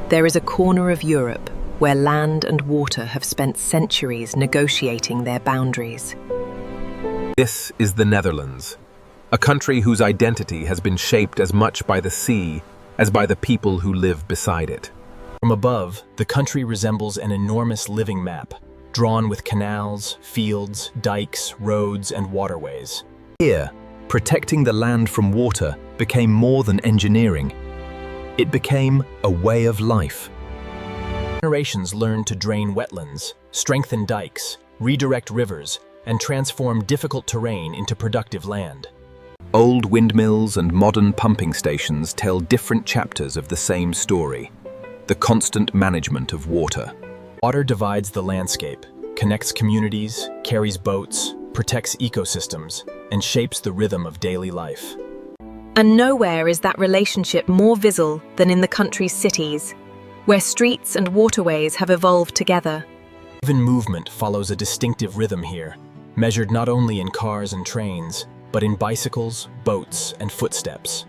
There is a corner of Europe where land and water have spent centuries negotiating their boundaries. This is the Netherlands, a country whose identity has been shaped as much by the sea as by the people who live beside it. From above, the country resembles an enormous living map, drawn with canals, fields, dikes, roads, and waterways. Here, protecting the land from water became more than engineering. It became a way of life. Generations learned to drain wetlands, strengthen dikes, redirect rivers, and transform difficult terrain into productive land. Old windmills and modern pumping stations tell different chapters of the same story: the constant management of water. Water divides the landscape, connects communities, carries boats, protects ecosystems, and shapes the rhythm of daily life. And nowhere is that relationship more visible than in the country's cities, where streets and waterways have evolved together. Even movement follows a distinctive rhythm here, measured not only in cars and trains, but in bicycles, boats, and footsteps.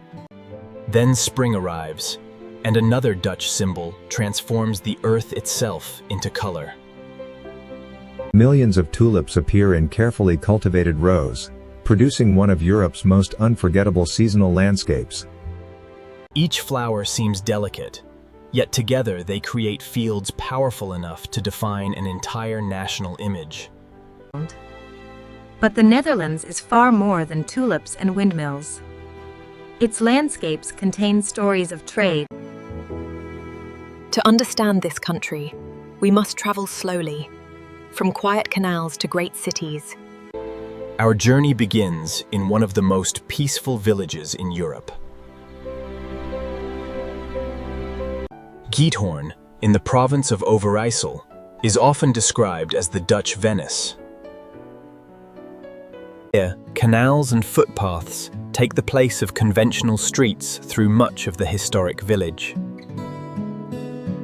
Then spring arrives, and another Dutch symbol transforms the earth itself into color. Millions of tulips appear in carefully cultivated rows, producing one of Europe's most unforgettable seasonal landscapes. Each flower seems delicate, yet together they create fields powerful enough to define an entire national image. But the Netherlands is far more than tulips and windmills. Its landscapes contain stories of trade. To understand this country, we must travel slowly, from quiet canals to great cities. Our journey begins in one of the most peaceful villages in Europe. Giethoorn, in the province of Overijssel, is often described as the Dutch Venice. Here, canals and footpaths take the place of conventional streets through much of the historic village.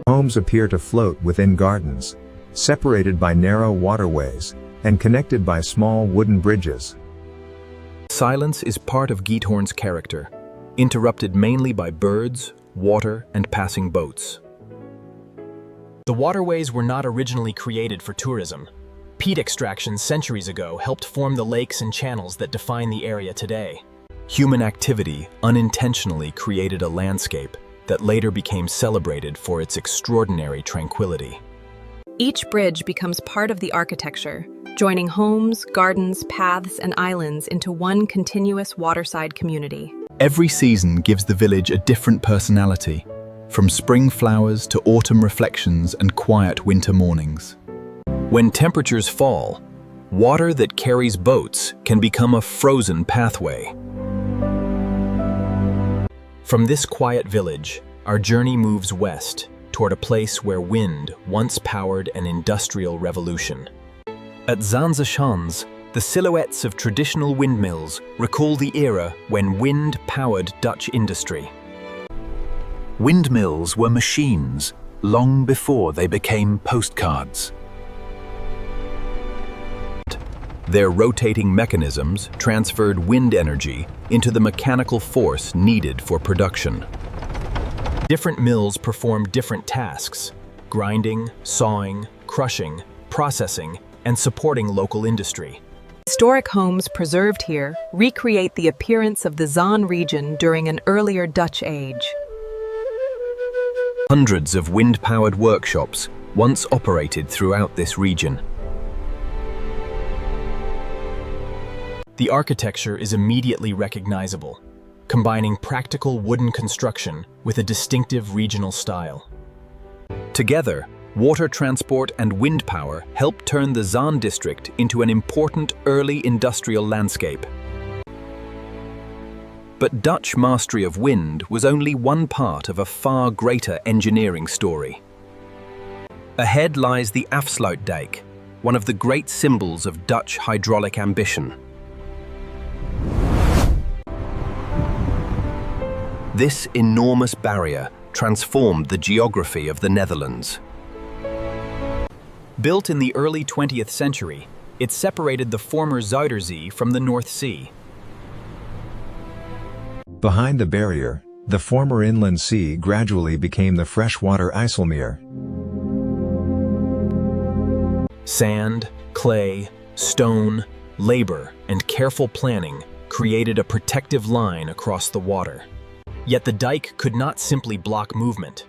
Homes appear to float within gardens, separated by narrow waterways, and connected by small wooden bridges. Silence is part of Giethoorn's character, interrupted mainly by birds, water, and passing boats. The waterways were not originally created for tourism. Peat extraction centuries ago helped form the lakes and channels that define the area today. Human activity unintentionally created a landscape that later became celebrated for its extraordinary tranquility. Each bridge becomes part of the architecture, joining homes, gardens, paths, and islands into one continuous waterside community. Every season gives the village a different personality, from spring flowers to autumn reflections and quiet winter mornings. When temperatures fall, water that carries boats can become a frozen pathway. From this quiet village, our journey moves west toward a place where wind once powered an industrial revolution. At Zaanse Schans, the silhouettes of traditional windmills recall the era when wind powered Dutch industry. Windmills were machines long before they became postcards. Their rotating mechanisms transferred wind energy into the mechanical force needed for production. Different mills perform different tasks: grinding, sawing, crushing, processing, and supporting local industry. Historic homes preserved here recreate the appearance of the Zaanse region during an earlier Dutch age. Hundreds of wind-powered workshops once operated throughout this region. The architecture is immediately recognizable, combining practical wooden construction with a distinctive regional style. Together, water transport and wind power helped turn the Zaanse district into an important early industrial landscape. But Dutch mastery of wind was only one part of a far greater engineering story. Ahead lies the Afsluitdijk, one of the great symbols of Dutch hydraulic ambition. This enormous barrier transformed the geography of the Netherlands. Built in the early 20th century, it separated the former Zuiderzee from the North Sea. Behind the barrier, The former inland sea gradually became the freshwater IJsselmeer. Sand, clay, stone, labor, and careful planning created a protective line across the water. Yet the dike could not simply block movement.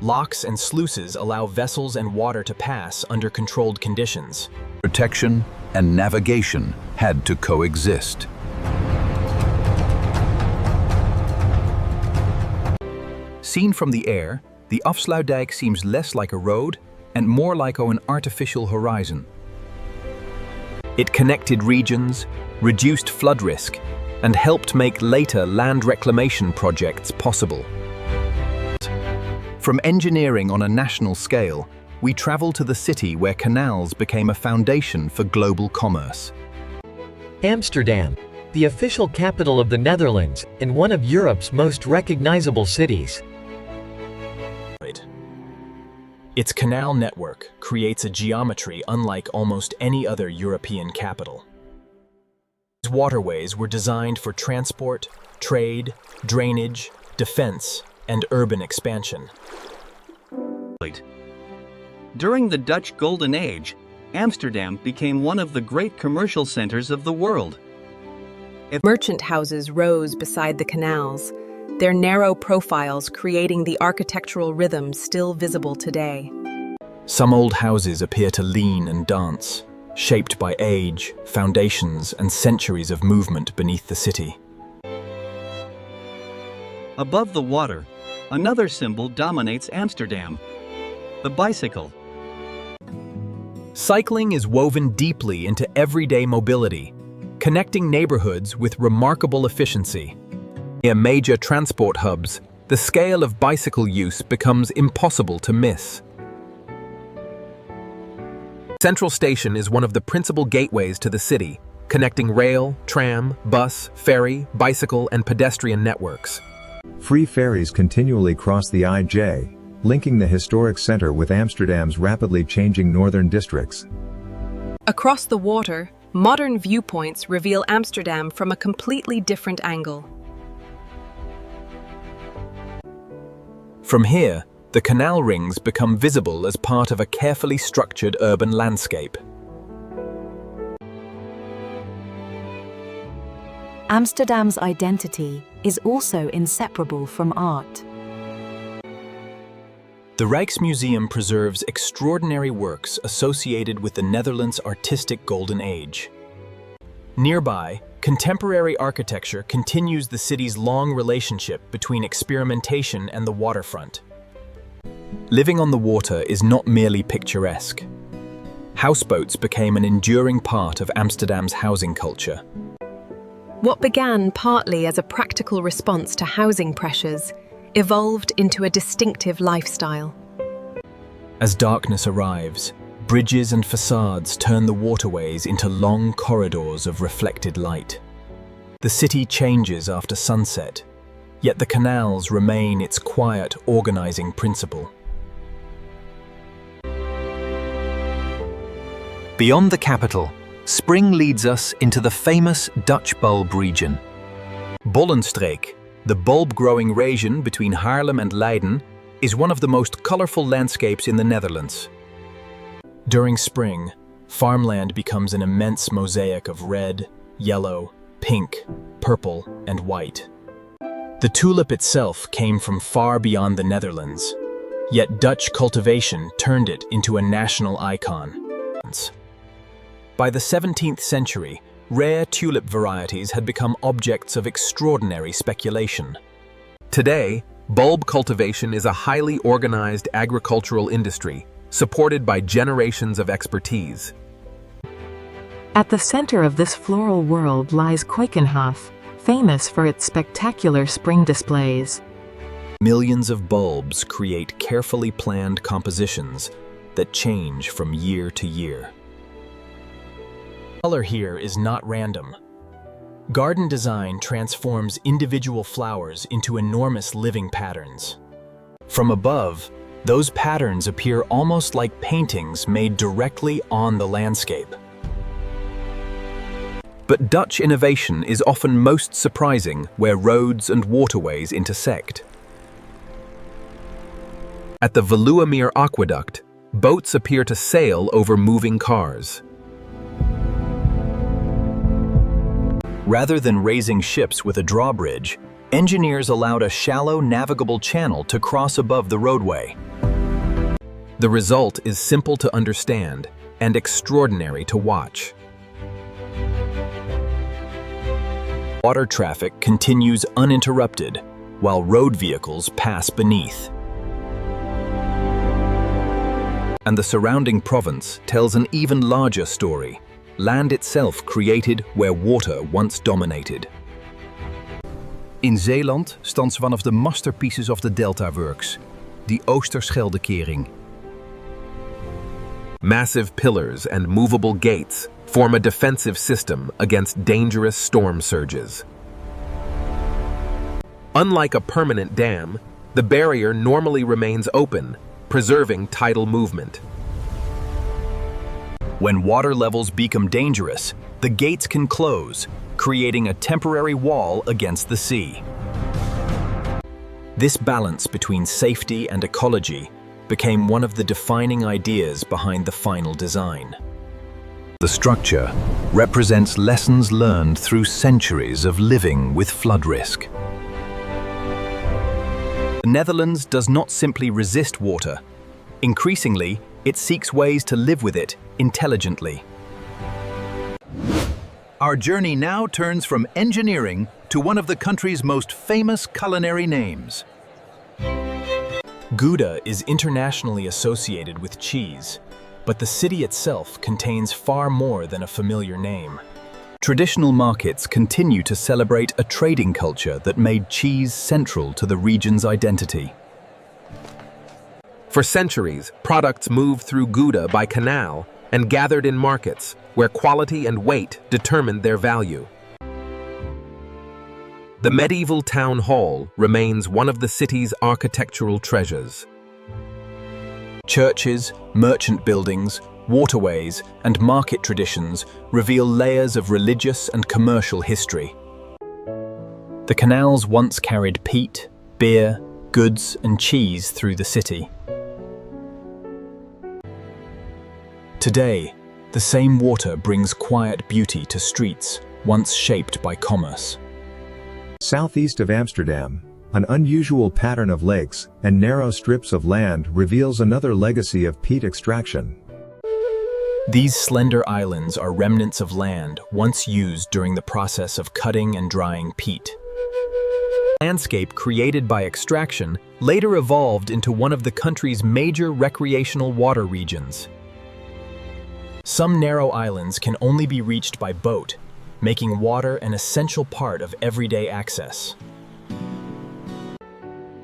Locks and sluices allow vessels and water to pass under controlled conditions. Protection and navigation had to coexist. Seen from the air, the Afsluitdijk seems less like a road and more like an artificial horizon. It connected regions, reduced flood risk, and helped make later land reclamation projects possible. From engineering on a national scale, we travel to the city where canals became a foundation for global commerce. Amsterdam, the official capital of the Netherlands and one of Europe's most recognizable cities. Its canal network creates a geometry unlike almost any other European capital. These waterways were designed for transport, trade, drainage, defense, and urban expansion. During the Dutch Golden Age, Amsterdam became one of the great commercial centers of the world. Merchant houses rose beside the canals, their narrow profiles creating the architectural rhythm still visible today. Some old houses appear to lean and dance, shaped by age, foundations, and centuries of movement beneath the city. Above the water, another symbol dominates Amsterdam: the bicycle. Cycling is woven deeply into everyday mobility, connecting neighborhoods with remarkable efficiency. Near major transport hubs, the scale of bicycle use becomes impossible to miss. Central Station is one of the principal gateways to the city, connecting rail, tram, bus, ferry, bicycle, and pedestrian networks. Free ferries continually cross the IJ, linking the historic center with Amsterdam's rapidly changing northern districts. Across the water, modern viewpoints reveal Amsterdam from a completely different angle. From here, the canal rings become visible as part of a carefully structured urban landscape. Amsterdam's identity is also inseparable from art. The Rijksmuseum preserves extraordinary works associated with the Netherlands' artistic golden age. Nearby, contemporary architecture continues the city's long relationship between experimentation and the waterfront. Living on the water is not merely picturesque. Houseboats became an enduring part of Amsterdam's housing culture. What began partly as a practical response to housing pressures evolved into a distinctive lifestyle. As darkness arrives, bridges and facades turn the waterways into long corridors of reflected light. The city changes after sunset, yet the canals remain its quiet, organizing principle. Beyond the capital, spring leads us into the famous Dutch bulb region. Bollenstreek, the bulb-growing region between Haarlem and Leiden, is one of the most colorful landscapes in the Netherlands. During spring, farmland becomes an immense mosaic of red, yellow, pink, purple, and white. The tulip itself came from far beyond the Netherlands, yet Dutch cultivation turned it into a national icon. By the 17th century, rare tulip varieties had become objects of extraordinary speculation. Today, bulb cultivation is a highly organized agricultural industry, supported by generations of expertise. At the center of this floral world lies Keukenhof, famous for its spectacular spring displays. Millions of bulbs create carefully planned compositions that change from year to year. Color here is not random. Garden design transforms individual flowers into enormous living patterns. From above, those patterns appear almost like paintings made directly on the landscape. But Dutch innovation is often most surprising where roads and waterways intersect. At the Veluwemeer Aqueduct, boats appear to sail over moving cars. Rather than raising ships with a drawbridge, engineers allowed a shallow navigable channel to cross above the roadway. The result is simple to understand and extraordinary to watch. Water traffic continues uninterrupted, while road vehicles pass beneath. And the surrounding province tells an even larger story, land itself created where water once dominated. In Zeeland stands one of the masterpieces of the Delta works, the Oosterscheldekering. Massive pillars and movable gates form a defensive system against dangerous storm surges. Unlike a permanent dam, the barrier normally remains open, preserving tidal movement. When water levels become dangerous, the gates can close, creating a temporary wall against the sea. This balance between safety and ecology became one of the defining ideas behind the final design. The structure represents lessons learned through centuries of living with flood risk. The Netherlands does not simply resist water. Increasingly, it seeks ways to live with it intelligently. Our journey now turns from engineering to one of the country's most famous culinary names. Gouda is internationally associated with cheese, but the city itself contains far more than a familiar name. Traditional markets continue to celebrate a trading culture that made cheese central to the region's identity. For centuries, products moved through Gouda by canal and gathered in markets, where quality and weight determined their value. The medieval town hall remains one of the city's architectural treasures. Churches, merchant buildings, waterways, and market traditions reveal layers of religious and commercial history. The canals once carried peat, beer, goods, and cheese through the city. Today, the same water brings quiet beauty to streets once shaped by commerce. Southeast of Amsterdam, an unusual pattern of lakes and narrow strips of land reveals another legacy of peat extraction. These slender islands are remnants of land once used during the process of cutting and drying peat. The landscape created by extraction later evolved into one of the country's major recreational water regions. Some narrow islands can only be reached by boat, making water an essential part of everyday access.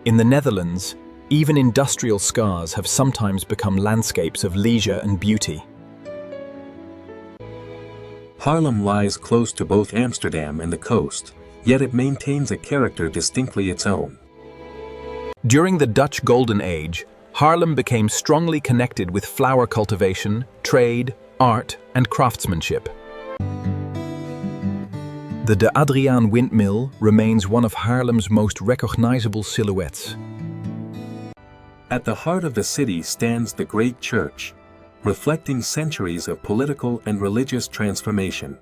In the Netherlands, even industrial scars have sometimes become landscapes of leisure and beauty. Haarlem lies close to both Amsterdam and the coast, yet it maintains a character distinctly its own. During the Dutch Golden Age, Haarlem became strongly connected with flower cultivation, trade, art, and craftsmanship. The De Adriaan windmill remains one of Haarlem's most recognizable silhouettes. At the heart of the city stands the Great Church, reflecting centuries of political and religious transformation.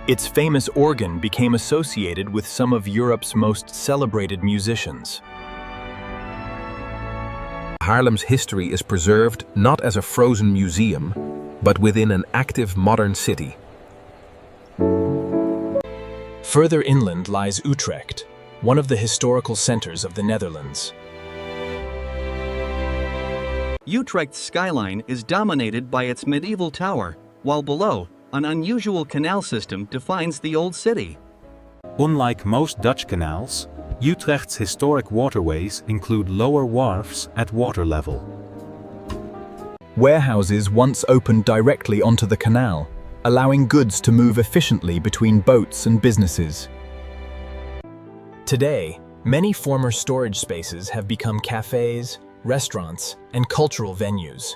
Its famous organ became associated with some of Europe's most celebrated musicians. Haarlem's history is preserved not as a frozen museum, but within an active modern city. Further inland lies Utrecht, one of the historical centers of the Netherlands. Utrecht's skyline is dominated by its medieval tower, while below, an unusual canal system defines the old city. Unlike most Dutch canals, Utrecht's historic waterways include lower wharfs at water level. Warehouses once opened directly onto the canal, allowing goods to move efficiently between boats and businesses. Today, many former storage spaces have become cafes, restaurants, and cultural venues.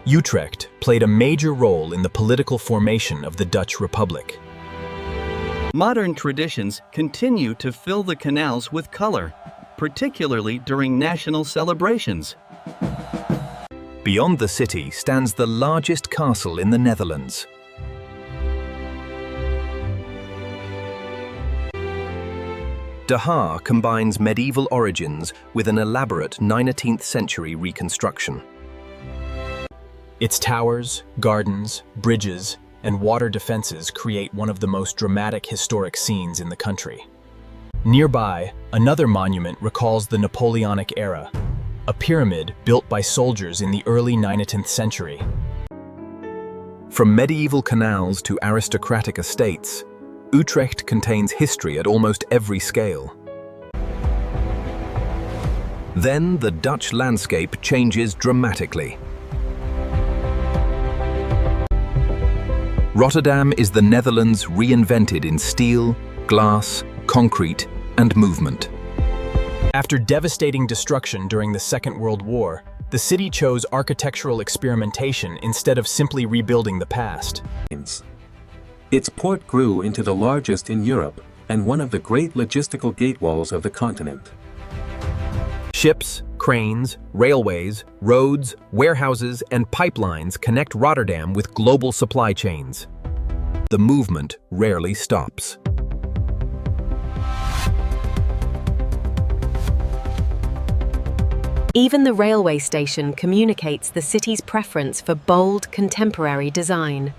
Utrecht played a major role in the political formation of the Dutch Republic. Modern traditions continue to fill the canals with color, particularly during national celebrations. Beyond the city stands the largest castle in the Netherlands. De Hague combines medieval origins with an elaborate 19th century reconstruction. Its towers, gardens, bridges, and water defenses create one of the most dramatic historic scenes in the country. Nearby, another monument recalls the Napoleonic era, a pyramid built by soldiers in the early 19th century. From medieval canals to aristocratic estates, Utrecht contains history at almost every scale. Then the Dutch landscape changes dramatically. Rotterdam is the Netherlands reinvented in steel, glass, concrete, and movement. After devastating destruction during the Second World War, the city chose architectural experimentation instead of simply rebuilding the past. Its port grew into the largest in Europe and one of the great logistical gatewalls of the continent. Ships, cranes, railways, roads, warehouses, and pipelines connect Rotterdam with global supply chains. The movement rarely stops. Even the railway station communicates the city's preference for bold, contemporary design.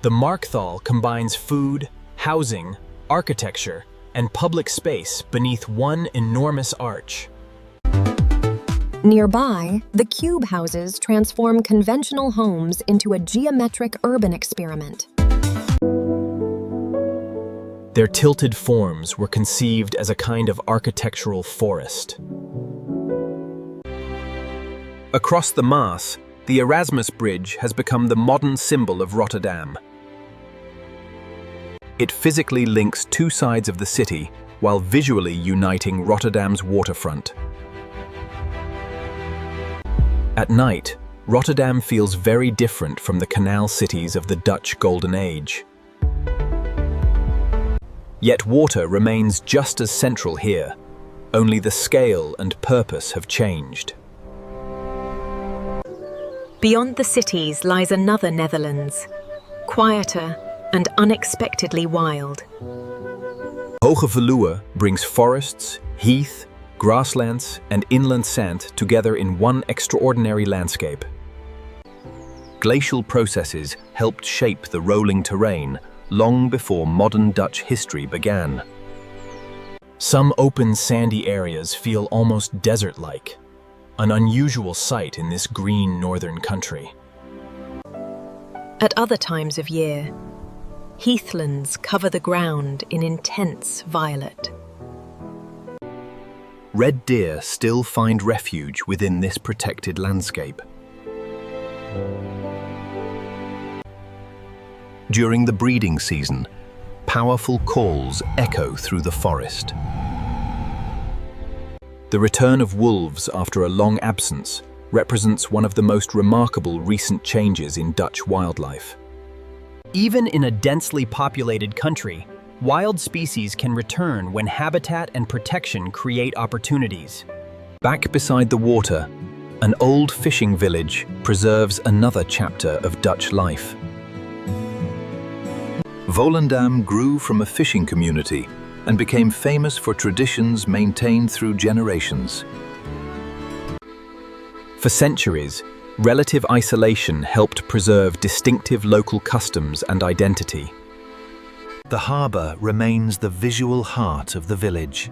The Markthal combines food, housing, architecture, and public space beneath one enormous arch. Nearby, the cube houses transform conventional homes into a geometric urban experiment. Their tilted forms were conceived as a kind of architectural forest. Across the Maas, the Erasmus Bridge has become the modern symbol of Rotterdam. It physically links two sides of the city while visually uniting Rotterdam's waterfront. At night, Rotterdam feels very different from the canal cities of the Dutch Golden Age. Yet water remains just as central here, only the scale and purpose have changed. Beyond the cities lies another Netherlands, quieter and unexpectedly wild. Hoge Veluwe brings forests, heath, grasslands, and inland sand together in one extraordinary landscape. Glacial processes helped shape the rolling terrain long before modern Dutch history began. Some open sandy areas feel almost desert-like, an unusual sight in this green northern country. At other times of year, heathlands cover the ground in intense violet. Red deer still find refuge within this protected landscape. During the breeding season, powerful calls echo through the forest. The return of wolves after a long absence represents one of the most remarkable recent changes in Dutch wildlife. Even in a densely populated country, wild species can return when habitat and protection create opportunities. Back beside the water, an old fishing village preserves another chapter of Dutch life. Volendam grew from a fishing community and became famous for traditions maintained through generations. For centuries, relative isolation helped preserve distinctive local customs and identity. The harbour remains the visual heart of the village.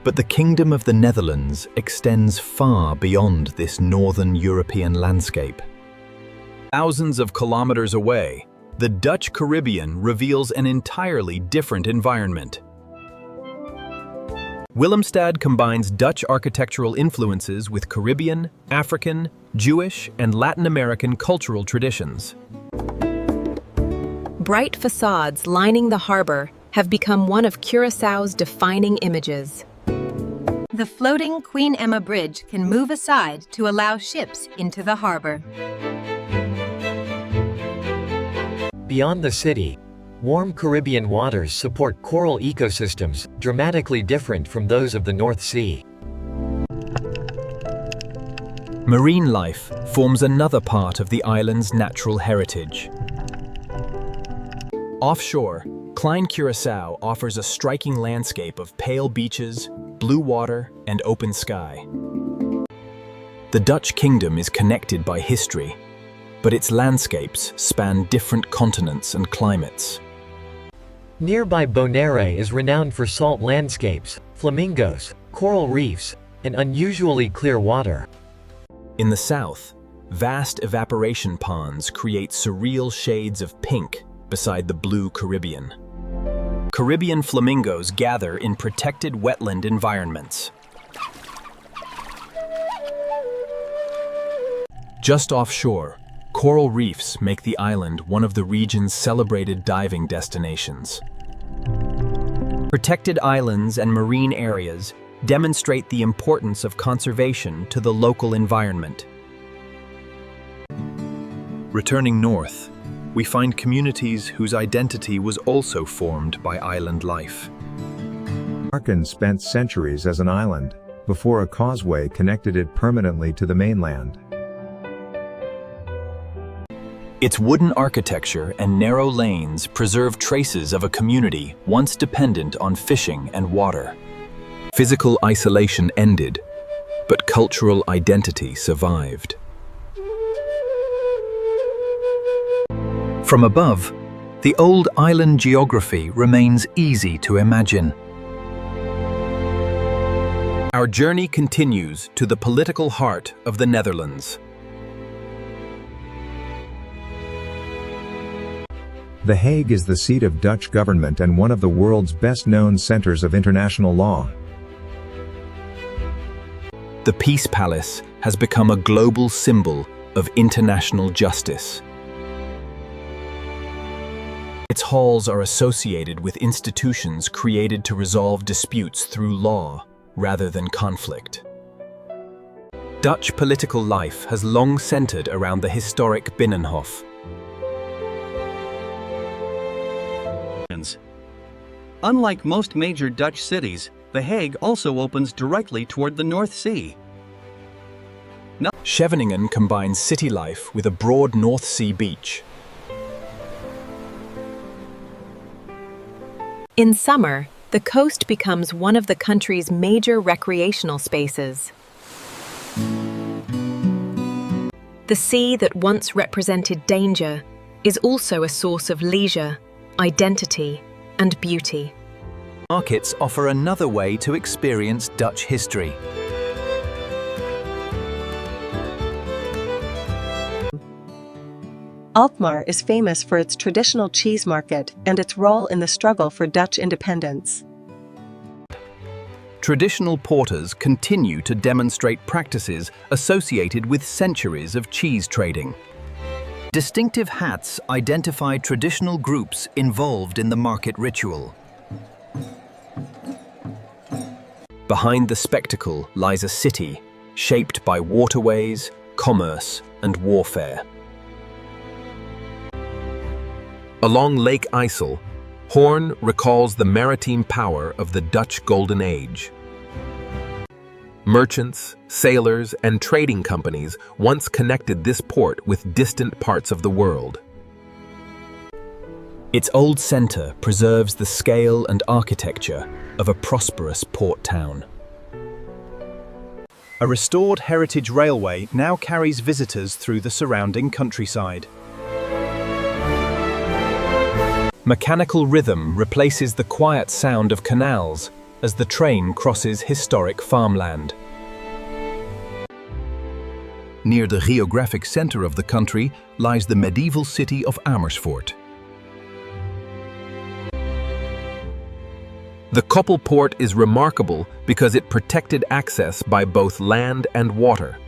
But the Kingdom of the Netherlands extends far beyond this northern European landscape. Thousands of kilometers away, the Dutch Caribbean reveals an entirely different environment. Willemstad combines Dutch architectural influences with Caribbean, African, Jewish, and Latin American cultural traditions. Bright facades lining the harbor have become one of Curaçao's defining images. The floating Queen Emma Bridge can move aside to allow ships into the harbor. Beyond the city, warm Caribbean waters support coral ecosystems dramatically different from those of the North Sea. Marine life forms another part of the island's natural heritage. Offshore, Klein Curaçao offers a striking landscape of pale beaches, blue water, and open sky. The Dutch kingdom is connected by history, but its landscapes span different continents and climates. Nearby Bonaire is renowned for salt landscapes, flamingos, coral reefs, and unusually clear water. In the south, vast evaporation ponds create surreal shades of pink beside the blue Caribbean. Caribbean flamingos gather in protected wetland environments. Just offshore, coral reefs make the island one of the region's celebrated diving destinations. Protected islands and marine areas demonstrate the importance of conservation to the local environment. Returning north, we find communities whose identity was also formed by island life. Marken spent centuries as an island, before a causeway connected it permanently to the mainland. Its wooden architecture and narrow lanes preserve traces of a community once dependent on fishing and water. Physical isolation ended, but cultural identity survived. From above, the old island geography remains easy to imagine. Our journey continues to the political heart of the Netherlands. The Hague is the seat of Dutch government and one of the world's best-known centers of international law. The Peace Palace has become a global symbol of international justice. Its halls are associated with institutions created to resolve disputes through law rather than conflict. Dutch political life has long centered around the historic Binnenhof. Unlike most major Dutch cities, The Hague also opens directly toward the North Sea. Scheveningen combines city life with a broad North Sea beach. In summer, the coast becomes one of the country's major recreational spaces. The sea that once represented danger is also a source of leisure, identity, and beauty. Markets offer another way to experience Dutch history. Alkmaar is famous for its traditional cheese market and its role in the struggle for Dutch independence. Traditional porters continue to demonstrate practices associated with centuries of cheese trading. Distinctive hats identify traditional groups involved in the market ritual. Behind the spectacle lies a city shaped by waterways, commerce, and warfare. Along Lake IJssel, Hoorn recalls the maritime power of the Dutch Golden Age. Merchants, sailors, and trading companies once connected this port with distant parts of the world. Its old center preserves the scale and architecture of a prosperous port town. A restored heritage railway now carries visitors through the surrounding countryside. Mechanical rhythm replaces the quiet sound of canals as the train crosses historic farmland. Near the geographic center of the country lies the medieval city of Amersfoort. The Koppelpoort is remarkable because it protected access by both land and water.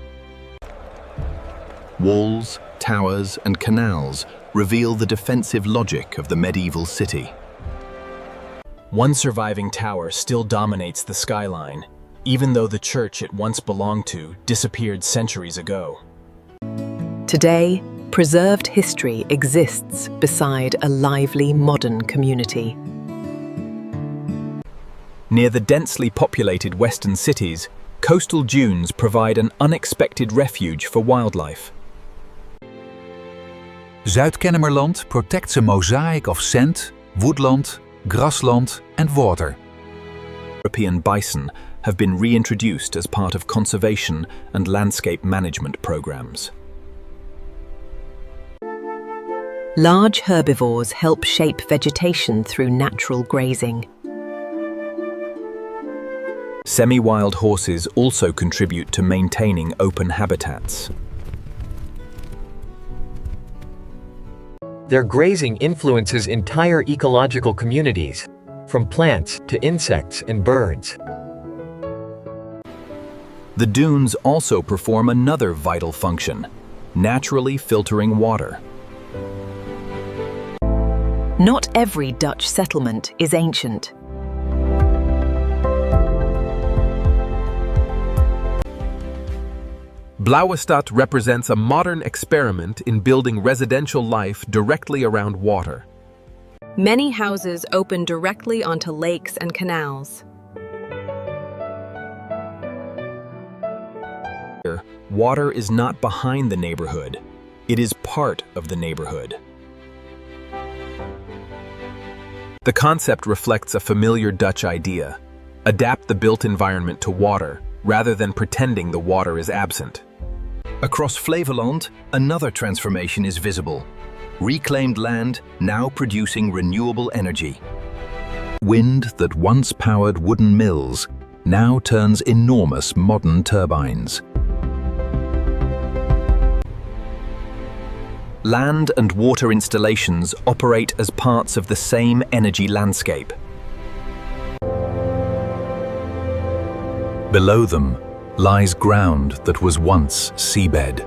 Walls, towers, and canals reveal the defensive logic of the medieval city. One surviving tower still dominates the skyline, even though the church it once belonged to disappeared centuries ago. Today, preserved history exists beside a lively modern community. Near the densely populated western cities, coastal dunes provide an unexpected refuge for wildlife. Zuid-Kennemerland protects a mosaic of sand, woodland, grassland and water. European bison have been reintroduced as part of conservation and landscape management programs. Large herbivores help shape vegetation through natural grazing. Semi-wild horses also contribute to maintaining open habitats. Their grazing influences entire ecological communities, from plants to insects and birds. The dunes also perform another vital function, naturally filtering water. Not every Dutch settlement is ancient. Blauwestad represents a modern experiment in building residential life directly around water. Many houses open directly onto lakes and canals. Water is not behind the neighborhood, it is part of the neighborhood. The concept reflects a familiar Dutch idea: adapt the built environment to water, rather than pretending the water is absent. Across Flevoland, another transformation is visible. Reclaimed land now producing renewable energy. Wind that once powered wooden mills now turns enormous modern turbines. Land and water installations operate as parts of the same energy landscape. Below them lies ground that was once seabed.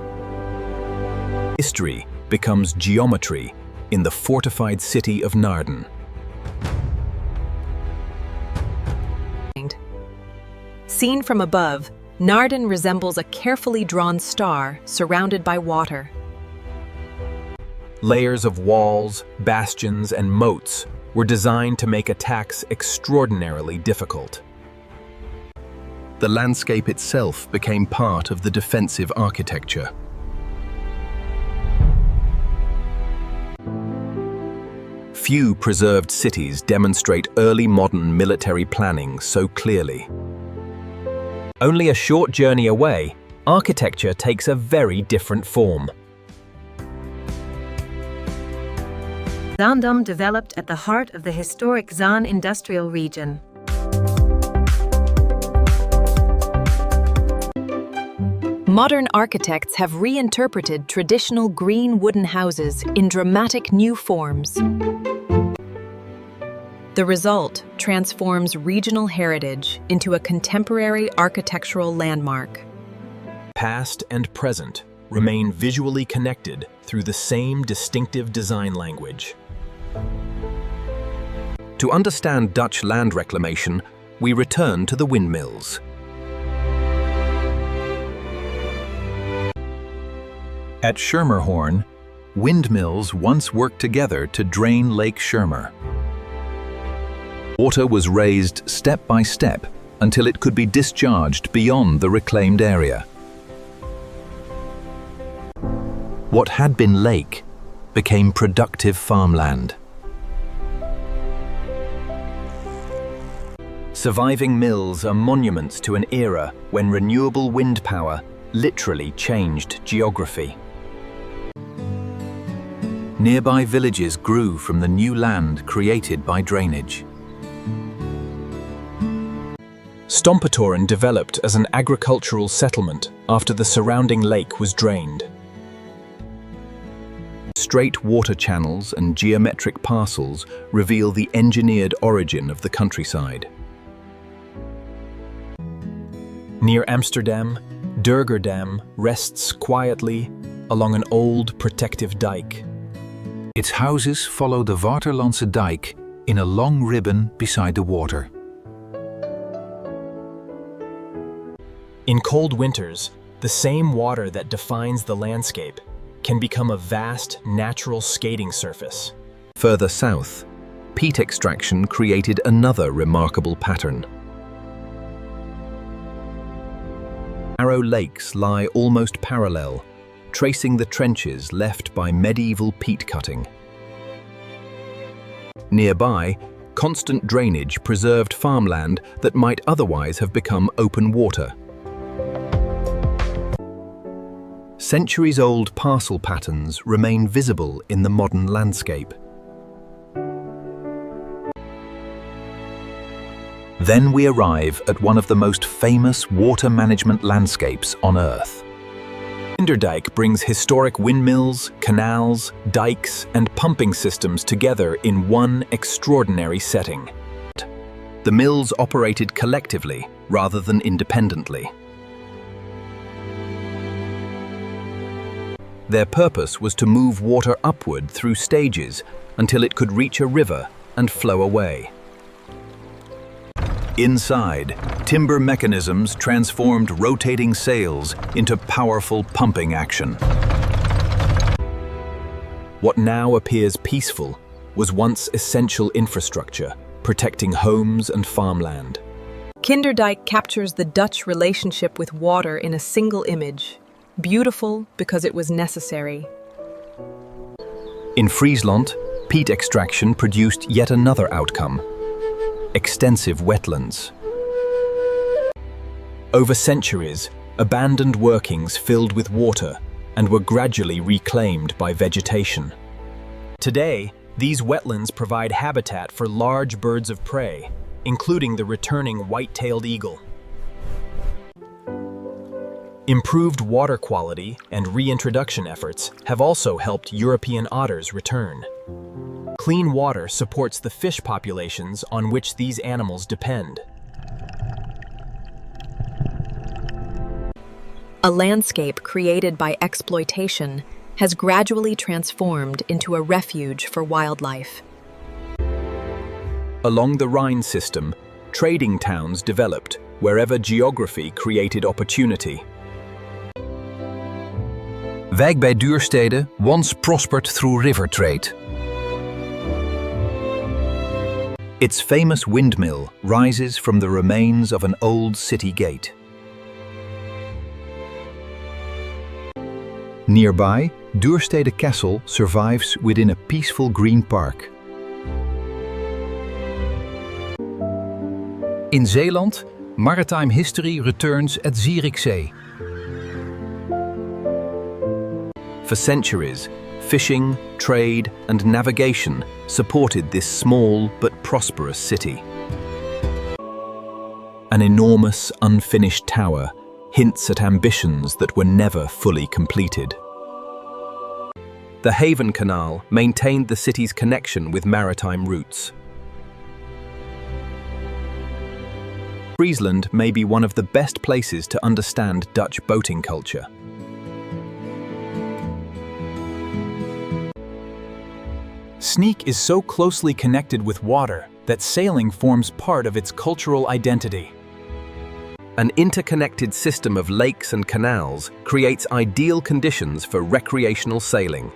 History becomes geometry in the fortified city of Naarden. Seen from above, Naarden resembles a carefully drawn star surrounded by water. Layers of walls, bastions, and moats were designed to make attacks extraordinarily difficult. The landscape itself became part of the defensive architecture. Few preserved cities demonstrate early modern military planning so clearly. Only a short journey away, architecture takes a very different form. Zaandam developed at the heart of the historic Zaanse industrial region. Modern architects have reinterpreted traditional green wooden houses in dramatic new forms. The result transforms regional heritage into a contemporary architectural landmark. Past and present remain visually connected through the same distinctive design language. To understand Dutch land reclamation, we return to the windmills. At Schermerhorn, windmills once worked together to drain Lake Schermer. Water was raised step by step until it could be discharged beyond the reclaimed area. What had been lake became productive farmland. Surviving mills are monuments to an era when renewable wind power literally changed geography. Nearby villages grew from the new land created by drainage. Stompetoren developed as an agricultural settlement after the surrounding lake was drained. Straight water channels and geometric parcels reveal the engineered origin of the countryside. Near Amsterdam, Durgerdam rests quietly along an old protective dike. Its houses follow the Waterlandse dijk in a long ribbon beside the water. In cold winters, the same water that defines the landscape can become a vast, natural skating surface. Further south, peat extraction created another remarkable pattern. Narrow lakes lie almost parallel, tracing the trenches left by medieval peat cutting. Nearby, constant drainage preserved farmland that might otherwise have become open water. Centuries-old parcel patterns remain visible in the modern landscape. Then we arrive at one of the most famous water management landscapes on Earth. Kinderdijk brings historic windmills, canals, dikes, and pumping systems together in one extraordinary setting. The mills operated collectively rather than independently. Their purpose was to move water upward through stages until it could reach a river and flow away. Inside, timber mechanisms transformed rotating sails into powerful pumping action. What now appears peaceful was once essential infrastructure, protecting homes and farmland. Kinderdijk captures the Dutch relationship with water in a single image. Beautiful because it was necessary. In Friesland, peat extraction produced yet another outcome: extensive wetlands. Over centuries, abandoned workings filled with water and were gradually reclaimed by vegetation. Today, these wetlands provide habitat for large birds of prey, including the returning white-tailed eagle. Improved water quality and reintroduction efforts have also helped European otters return. Clean water supports the fish populations on which these animals depend. A landscape created by exploitation has gradually transformed into a refuge for wildlife. Along the Rhine system, trading towns developed wherever geography created opportunity. Wijk bij Duurstede once prospered through river trade. Its famous windmill rises from the remains of an old city gate. Nearby, Duurstede Castle survives within a peaceful green park. In Zeeland, maritime history returns at Zierikzee. For centuries, fishing, trade, and navigation supported this small but prosperous city. An enormous, unfinished tower hints at ambitions that were never fully completed. The Haven Canal maintained the city's connection with maritime routes. Friesland may be one of the best places to understand Dutch boating culture. Sneek is so closely connected with water that sailing forms part of its cultural identity. An interconnected system of lakes and canals creates ideal conditions for recreational sailing.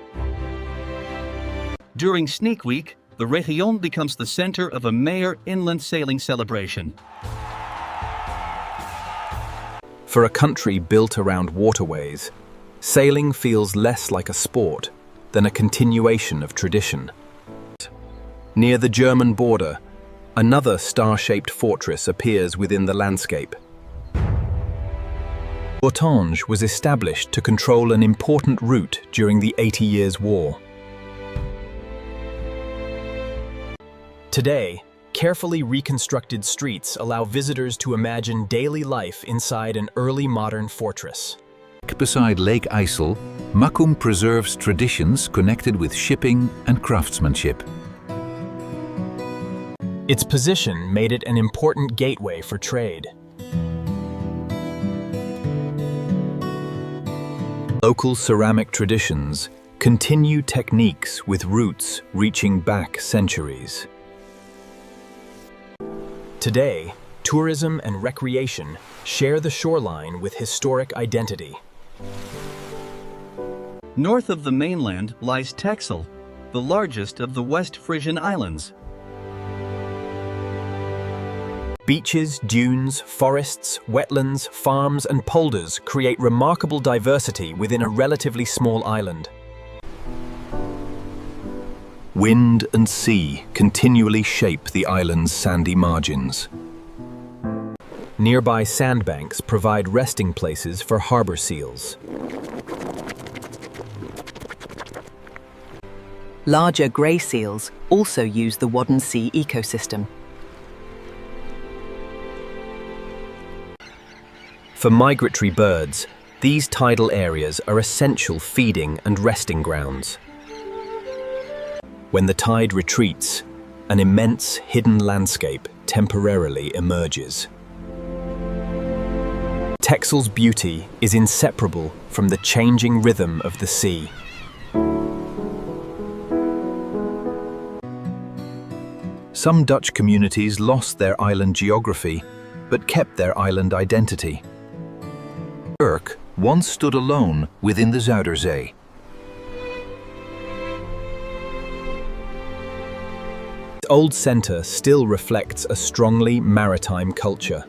During Sneek Week, the Region becomes the center of a Mayor inland sailing celebration. For a country built around waterways, sailing feels less like a sport than a continuation of tradition. Near the German border, another star-shaped fortress appears within the landscape. Bourtange was established to control an important route during the 80 Years' War. Today, carefully reconstructed streets allow visitors to imagine daily life inside an early modern fortress. Beside Lake IJssel, Makkum preserves traditions connected with shipping and craftsmanship. Its position made it an important gateway for trade. Local ceramic traditions continue techniques with roots reaching back centuries. Today, tourism and recreation share the shoreline with historic identity. North of the mainland lies Texel, the largest of the West Frisian Islands. Beaches, dunes, forests, wetlands, farms, and polders create remarkable diversity within a relatively small island. Wind and sea continually shape the island's sandy margins. Nearby sandbanks provide resting places for harbor seals. Larger grey seals also use the Wadden Sea ecosystem. For migratory birds, these tidal areas are essential feeding and resting grounds. When the tide retreats, an immense hidden landscape temporarily emerges. Texel's beauty is inseparable from the changing rhythm of the sea. Some Dutch communities lost their island geography, but kept their island identity. Urk once stood alone within the Zuiderzee. The old centre still reflects a strongly maritime culture.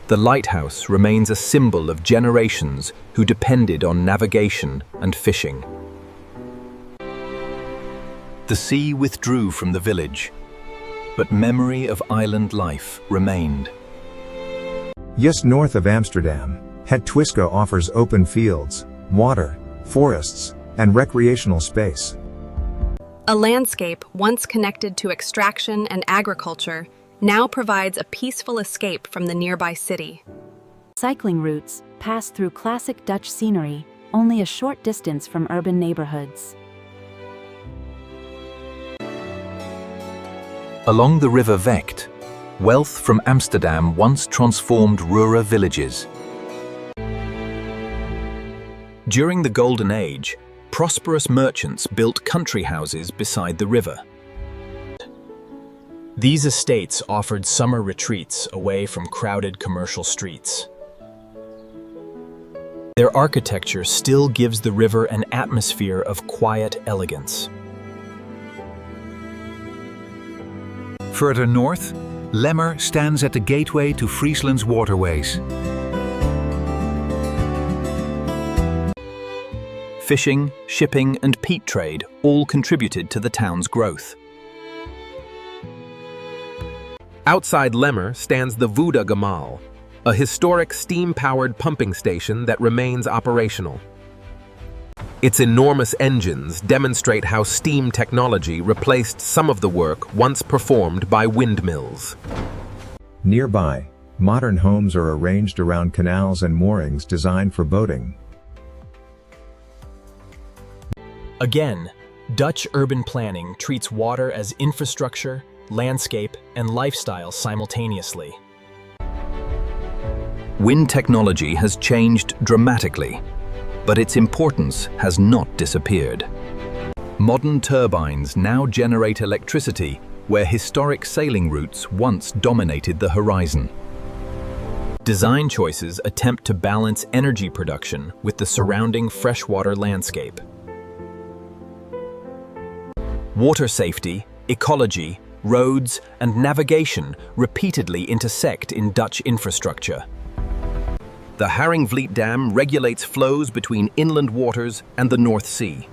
The lighthouse remains a symbol of generations who depended on navigation and fishing. The sea withdrew from the village, but memory of island life remained. Just north of Amsterdam, Het Twiske offers open fields, water, forests, and recreational space. A landscape once connected to extraction and agriculture now provides a peaceful escape from the nearby city. Cycling routes pass through classic Dutch scenery, only a short distance from urban neighborhoods. Along the river Vecht, wealth from Amsterdam once transformed rural villages. During the Golden Age, prosperous merchants built country houses beside the river. These estates offered summer retreats away from crowded commercial streets. Their architecture still gives the river an atmosphere of quiet elegance. Further north, Lemmer stands at the gateway to Friesland's waterways. Fishing, shipping, and peat trade all contributed to the town's growth. Outside Lemmer stands the Gouda Gamal, a historic steam-powered pumping station that remains operational. Its enormous engines demonstrate how steam technology replaced some of the work once performed by windmills. Nearby, modern homes are arranged around canals and moorings designed for boating. Again, Dutch urban planning treats water as infrastructure, landscape, and lifestyle simultaneously. Wind technology has changed dramatically, but its importance has not disappeared. Modern turbines now generate electricity where historic sailing routes once dominated the horizon. Design choices attempt to balance energy production with the surrounding freshwater landscape. Water safety, ecology, roads, and navigation repeatedly intersect in Dutch infrastructure. The Haringvliet Dam regulates flows between inland waters and the North Sea.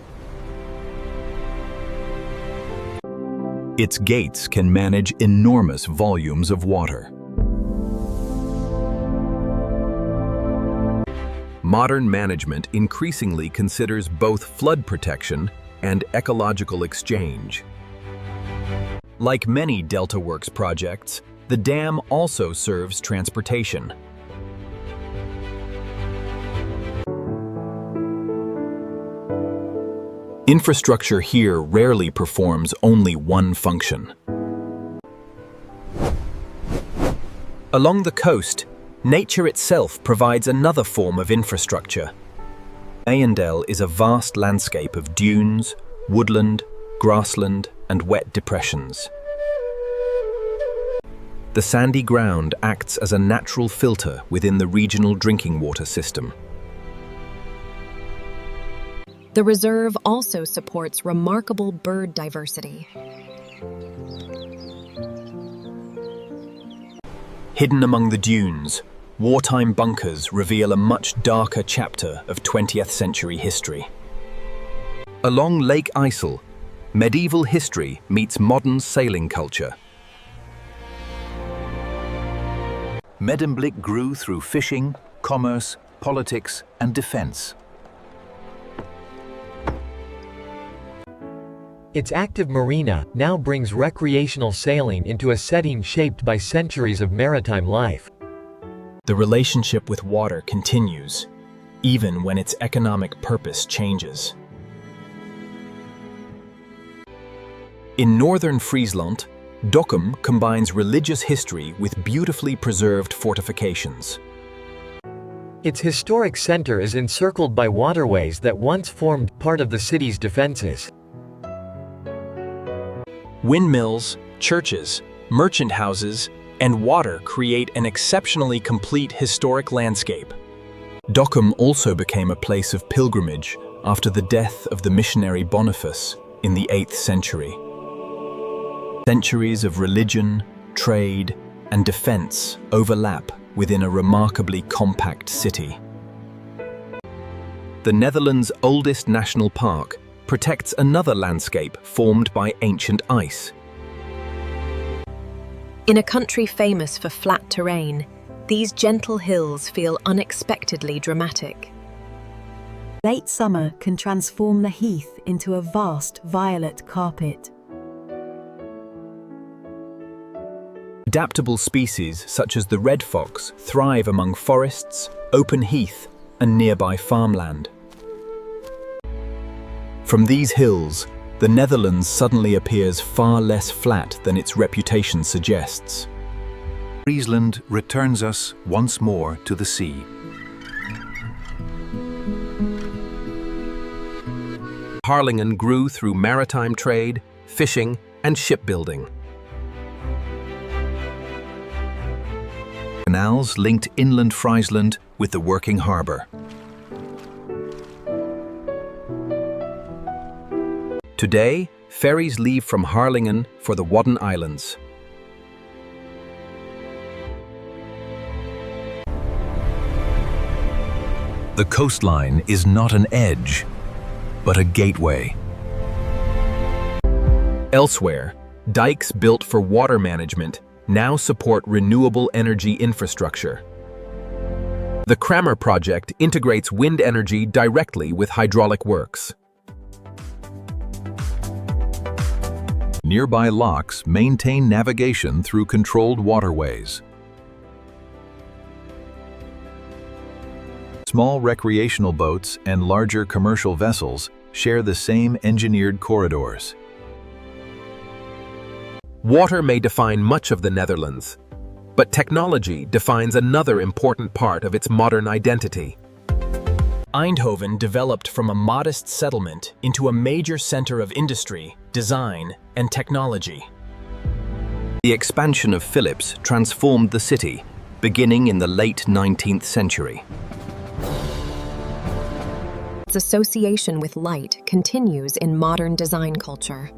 Its gates can manage enormous volumes of water. Modern management increasingly considers both flood protection and ecological exchange. Like many Delta Works projects, the dam also serves transportation. Infrastructure here rarely performs only one function. Along the coast, nature itself provides another form of infrastructure. Eyendel is a vast landscape of dunes, woodland, grassland, and wet depressions. The sandy ground acts as a natural filter within the regional drinking water system. The reserve also supports remarkable bird diversity. Hidden among the dunes, wartime bunkers reveal a much darker chapter of 20th century history. Along Lake Ysel, medieval history meets modern sailing culture. Medemblik grew through fishing, commerce, politics, and defense. Its active marina now brings recreational sailing into a setting shaped by centuries of maritime life. The relationship with water continues, even when its economic purpose changes. In northern Friesland, Dokkum combines religious history with beautifully preserved fortifications. Its historic center is encircled by waterways that once formed part of the city's defenses. Windmills, churches, merchant houses, and water create an exceptionally complete historic landscape. Dokkum also became a place of pilgrimage after the death of the missionary Boniface in the 8th century. Centuries of religion, trade, and defense overlap within a remarkably compact city. The Netherlands' oldest national park protects another landscape formed by ancient ice. In a country famous for flat terrain, these gentle hills feel unexpectedly dramatic. Late summer can transform the heath into a vast violet carpet. Adaptable species such as the red fox thrive among forests, open heath, and nearby farmland. From these hills, the Netherlands suddenly appears far less flat than its reputation suggests. Friesland returns us once more to the sea. Harlingen grew through maritime trade, fishing, and shipbuilding. Canals linked inland Friesland with the working harbour. Today, ferries leave from Harlingen for the Wadden Islands. The coastline is not an edge, but a gateway. Elsewhere, dikes built for water management now support renewable energy infrastructure. The Kramer project integrates wind energy directly with hydraulic works. Nearby locks maintain navigation through controlled waterways. Small recreational boats and larger commercial vessels share the same engineered corridors. Water may define much of the Netherlands, but technology defines another important part of its modern identity. Eindhoven developed from a modest settlement into a major center of industry, design, and technology. The expansion of Philips transformed the city, beginning in the late 19th century. Its association with light continues in modern design culture.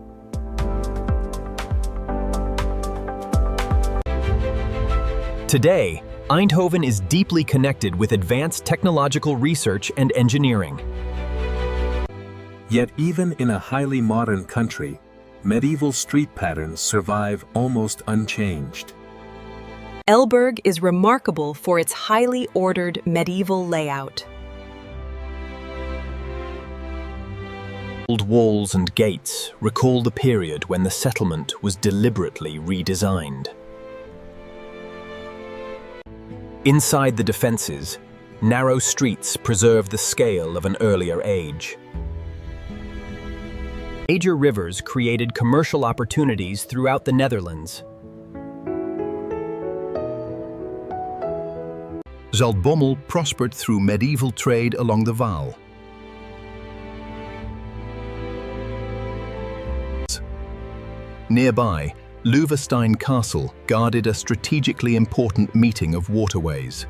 Today, Eindhoven is deeply connected with advanced technological research and engineering. Yet even in a highly modern country, medieval street patterns survive almost unchanged. Elburg is remarkable for its highly ordered medieval layout. Old walls and gates recall the period when the settlement was deliberately redesigned. Inside the defenses, narrow streets preserve the scale of an earlier age. Major rivers created commercial opportunities throughout the Netherlands. Zaltbommel prospered through medieval trade along the Waal. Nearby, Loevestein Castle guarded a strategically important meeting of waterways.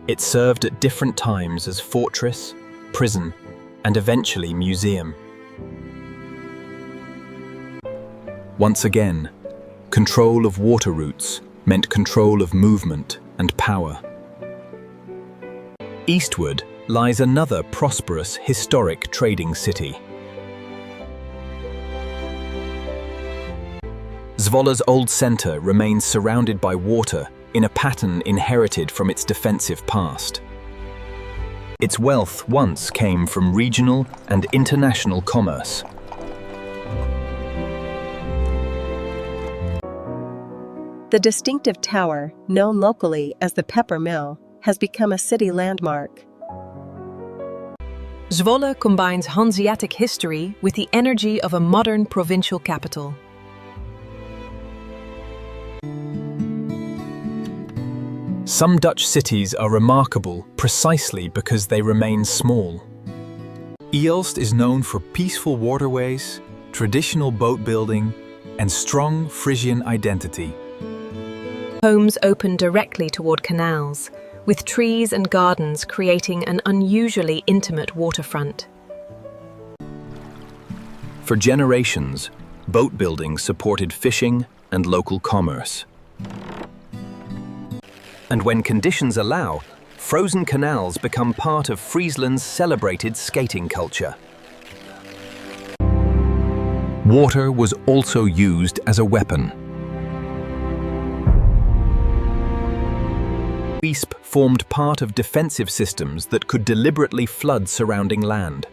It served at different times as fortress, prison, and eventually museum. Once again, control of water routes meant control of movement and power. Eastward lies another prosperous historic trading city. Zvola's old centre remains surrounded by water in a pattern inherited from its defensive past. Its wealth once came from regional and international commerce. The distinctive tower, known locally as the Pepper Mill, has become a city landmark. Zwolle combines Hanseatic history with the energy of a modern provincial capital. Some Dutch cities are remarkable precisely because they remain small. Eelst is known for peaceful waterways, traditional boat building, and strong Frisian identity. Homes open directly toward canals, with trees and gardens creating an unusually intimate waterfront. For generations, boat building supported fishing and local commerce. And when conditions allow, frozen canals become part of Friesland's celebrated skating culture. Water was also used as a weapon. Weesp formed part of defensive systems that could deliberately flood surrounding land.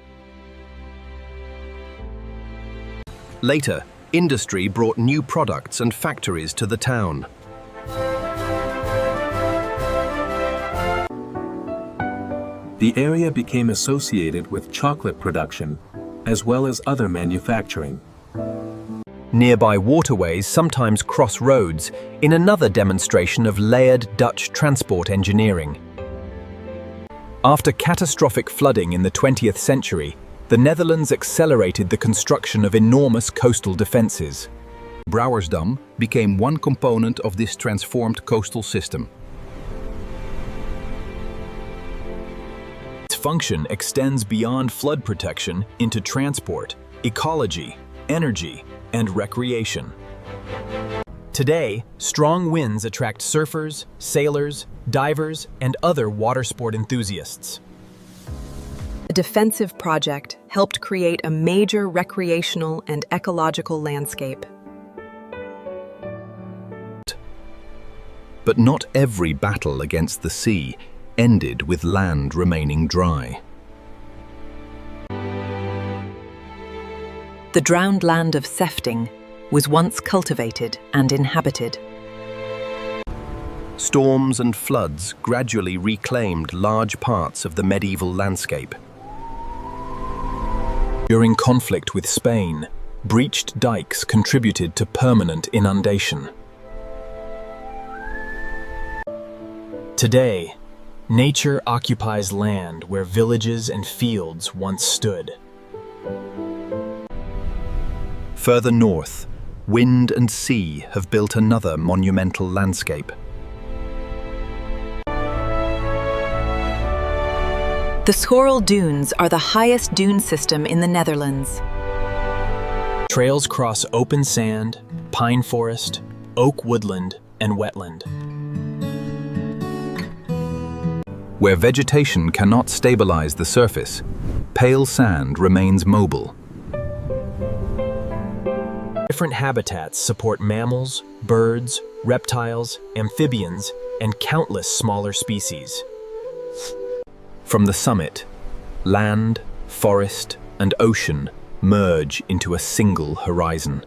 Later, industry brought new products and factories to the town. The area became associated with chocolate production, as well as other manufacturing. Nearby waterways sometimes cross roads in another demonstration of layered Dutch transport engineering. After catastrophic flooding in the 20th century, the Netherlands accelerated the construction of enormous coastal defences. Brouwersdam became one component of this transformed coastal system. Its function extends beyond flood protection into transport, ecology, energy, and recreation. Today, strong winds attract surfers, sailors, divers, and other water sport enthusiasts. The defensive project helped create a major recreational and ecological landscape. But not every battle against the sea ended with land remaining dry. The drowned land of Sefting was once cultivated and inhabited. Storms and floods gradually reclaimed large parts of the medieval landscape. During conflict with Spain, breached dikes contributed to permanent inundation. Today, nature occupies land where villages and fields once stood. Further north, wind and sea have built another monumental landscape. The Schorl Dunes are the highest dune system in the Netherlands. Trails cross open sand, pine forest, oak woodland, and wetland. Where vegetation cannot stabilize the surface, pale sand remains mobile. Different habitats support mammals, birds, reptiles, amphibians, and countless smaller species. From the summit, land, forest, and ocean merge into a single horizon.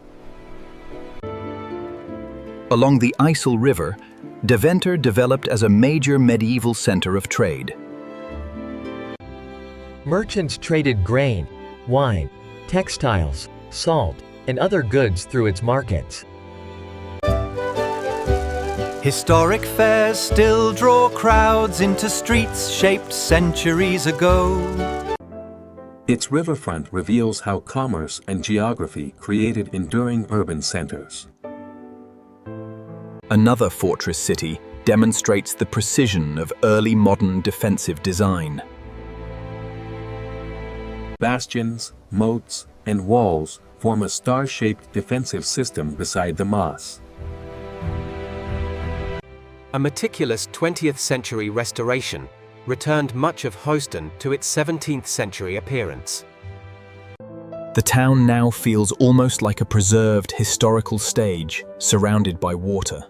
Along the IJssel River, Deventer developed as a major medieval center of trade. Merchants traded grain, wine, textiles, salt, and other goods through its markets. Historic fairs still draw crowds into streets shaped centuries ago. Its riverfront reveals how commerce and geography created enduring urban centers. Another fortress city demonstrates the precision of early modern defensive design. Bastions, moats, and walls form a star-shaped defensive system beside the Maas. A meticulous 20th century restoration returned much of Houston to its 17th century appearance. The town now feels almost like a preserved historical stage surrounded by water.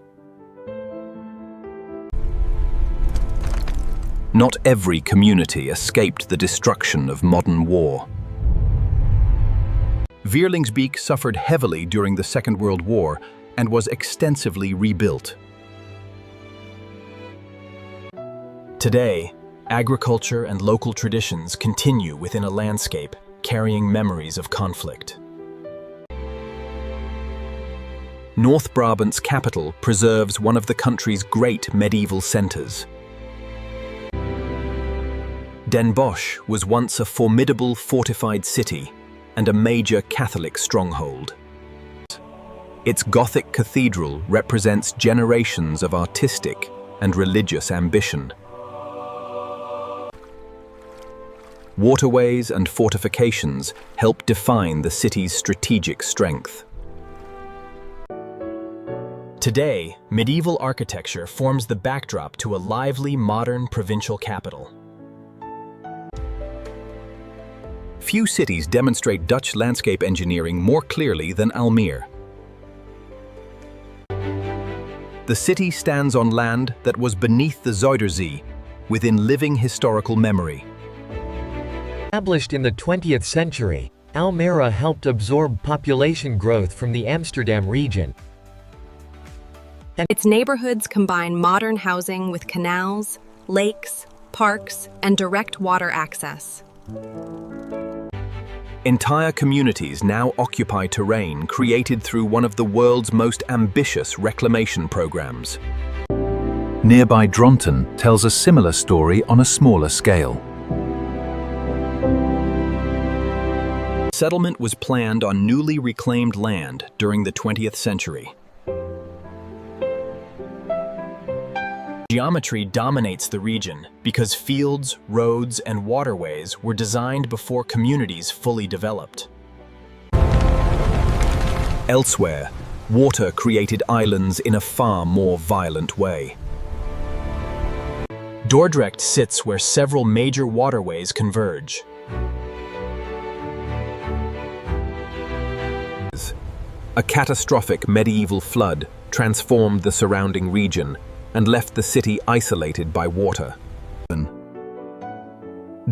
Not every community escaped the destruction of modern war. Vierlingsbeek suffered heavily during the Second World War and was extensively rebuilt. Today, agriculture and local traditions continue within a landscape, carrying memories of conflict. North Brabant's capital preserves one of the country's great medieval centres. Den Bosch was once a formidable fortified city and a major Catholic stronghold. Its Gothic cathedral represents generations of artistic and religious ambition. Waterways and fortifications help define the city's strategic strength. Today, medieval architecture forms the backdrop to a lively, modern provincial capital. Few cities demonstrate Dutch landscape engineering more clearly than Almere. The city stands on land that was beneath the Zuiderzee, within living historical memory. Established in the 20th century, Almere helped absorb population growth from the Amsterdam region. Its neighborhoods combine modern housing with canals, lakes, parks, and direct water access. Entire communities now occupy terrain created through one of the world's most ambitious reclamation programs. Nearby Dronten tells a similar story on a smaller scale. Settlement was planned on newly reclaimed land during the 20th century. Geometry dominates the region because fields, roads, and waterways were designed before communities fully developed. Elsewhere, water created islands in a far more violent way. Dordrecht sits where several major waterways converge. A catastrophic medieval flood transformed the surrounding region and left the city isolated by water.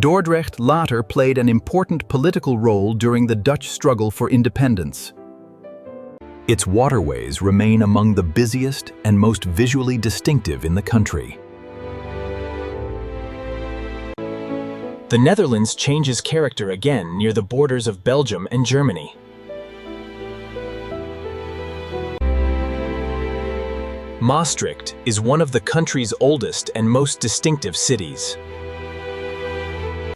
Dordrecht later played an important political role during the Dutch struggle for independence. Its waterways remain among the busiest and most visually distinctive in the country. The Netherlands changes character again near the borders of Belgium and Germany. Maastricht is one of the country's oldest and most distinctive cities.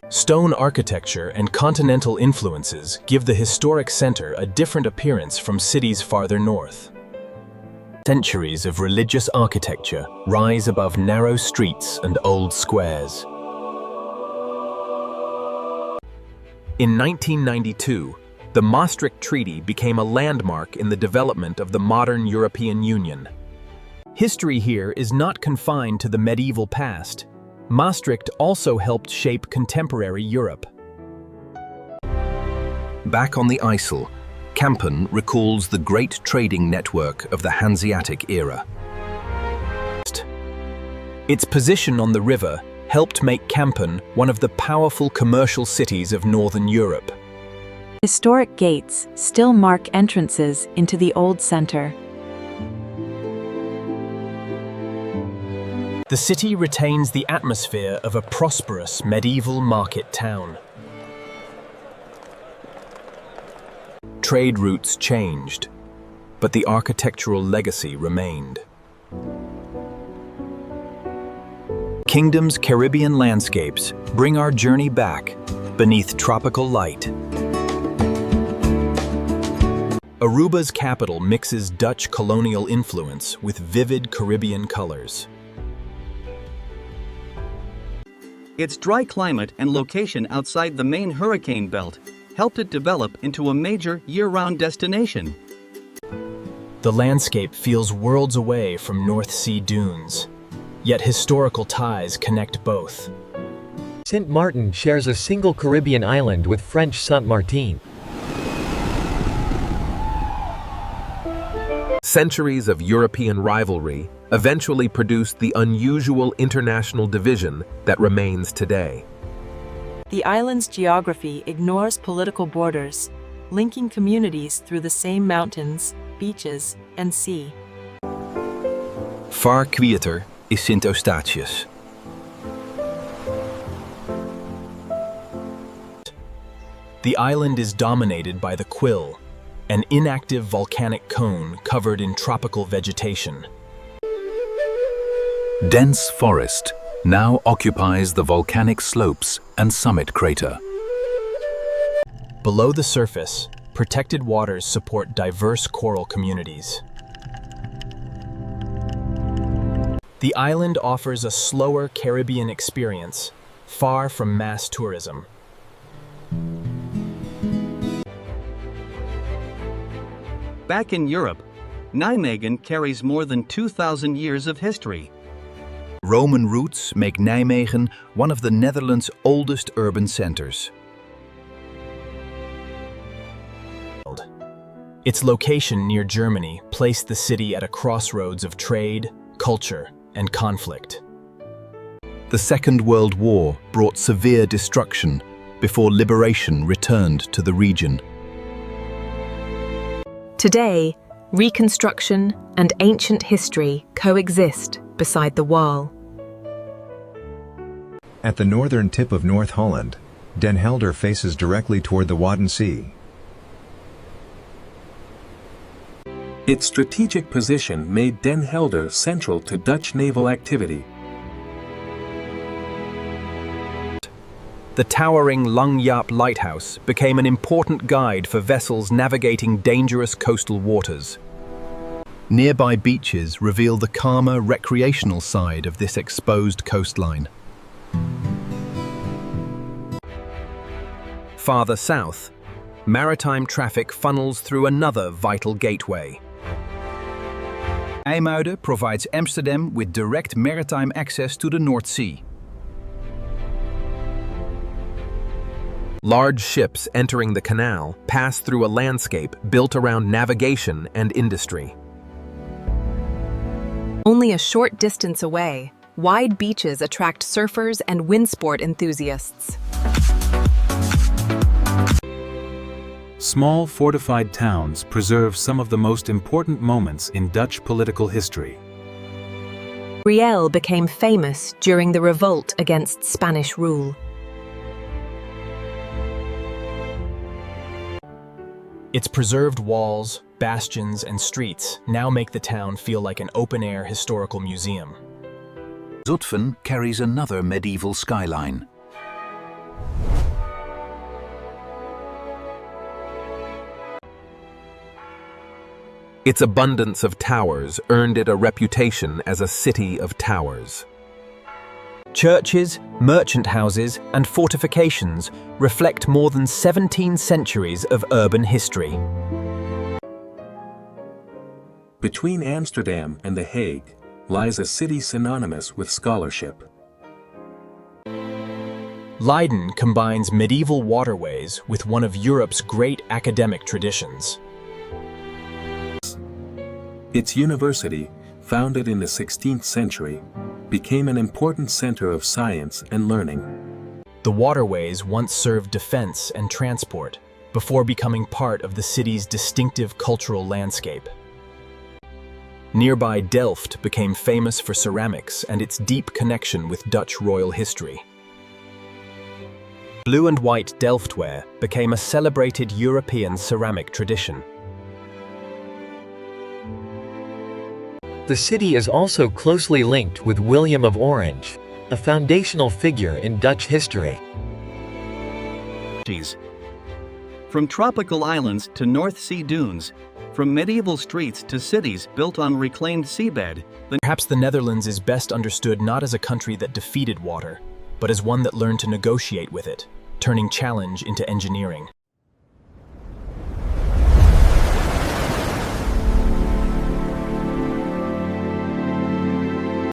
Stone architecture and continental influences give the historic center a different appearance from cities farther north. Centuries of religious architecture rise above narrow streets and old squares. In 1992, the Maastricht Treaty became a landmark in the development of the modern European Union. History here is not confined to the medieval past. Maastricht also helped shape contemporary Europe. Back on the IJssel, Kampen recalls the great trading network of the Hanseatic era. Its position on the river helped make Kampen one of the powerful commercial cities of Northern Europe. Historic gates still mark entrances into the old center. The city retains the atmosphere of a prosperous medieval market town. Trade routes changed, but the architectural legacy remained. Kingdom's Caribbean landscapes bring our journey back beneath tropical light. Aruba's capital mixes Dutch colonial influence with vivid Caribbean colors. Its dry climate and location outside the main hurricane belt helped it develop into a major year-round destination. The landscape feels worlds away from North Sea dunes, yet historical ties connect both. Saint Martin shares a single Caribbean island with French Saint Martin. Centuries of European rivalry eventually produced the unusual international division that remains today. The island's geography ignores political borders, linking communities through the same mountains, beaches, and sea. Far quieter is Sint Eustatius. The island is dominated by the Quill, an inactive volcanic cone covered in tropical vegetation. Dense forest now occupies the volcanic slopes and summit crater. Below the surface, protected waters support diverse coral communities. The island offers a slower Caribbean experience, far from mass tourism. Back in Europe, Nijmegen carries more than 2,000 years of history. Roman roots make Nijmegen one of the Netherlands' oldest urban centers. Its location near Germany placed the city at a crossroads of trade, culture, and conflict. The Second World War brought severe destruction before liberation returned to the region. Today, reconstruction and ancient history coexist beside the wall. At the northern tip of North Holland, Den Helder faces directly toward the Wadden Sea. Its strategic position made Den Helder central to Dutch naval activity. The towering Lang Jaap lighthouse became an important guide for vessels navigating dangerous coastal waters. Nearby beaches reveal the calmer recreational side of this exposed coastline. Farther south, maritime traffic funnels through another vital gateway. IJmuiden provides Amsterdam with direct maritime access to the North Sea. Large ships entering the canal pass through a landscape built around navigation and industry. Only a short distance away, wide beaches attract surfers and windsport enthusiasts. Small fortified towns preserve some of the most important moments in Dutch political history. Riel became famous during the revolt against Spanish rule. Its preserved walls, bastions, and streets now make the town feel like an open-air historical museum. Zutphen carries another medieval skyline. Its abundance of towers earned it a reputation as a city of towers. Churches, merchant houses, and fortifications reflect more than 17 centuries of urban history. Between Amsterdam and The Hague lies a city synonymous with scholarship. Leiden combines medieval waterways with one of Europe's great academic traditions. Its university, founded in the 16th century, became an important center of science and learning. The waterways once served defense and transport, before becoming part of the city's distinctive cultural landscape. Nearby Delft became famous for ceramics and its deep connection with Dutch royal history. Blue and white Delftware became a celebrated European ceramic tradition. The city is also closely linked with William of Orange, a foundational figure in Dutch history. opportunities. From tropical islands to North Sea dunes, from medieval streets to cities built on reclaimed seabed, Perhaps the Netherlands is best understood not as a country that defeated water, but as one that learned to negotiate with it, turning challenge into engineering.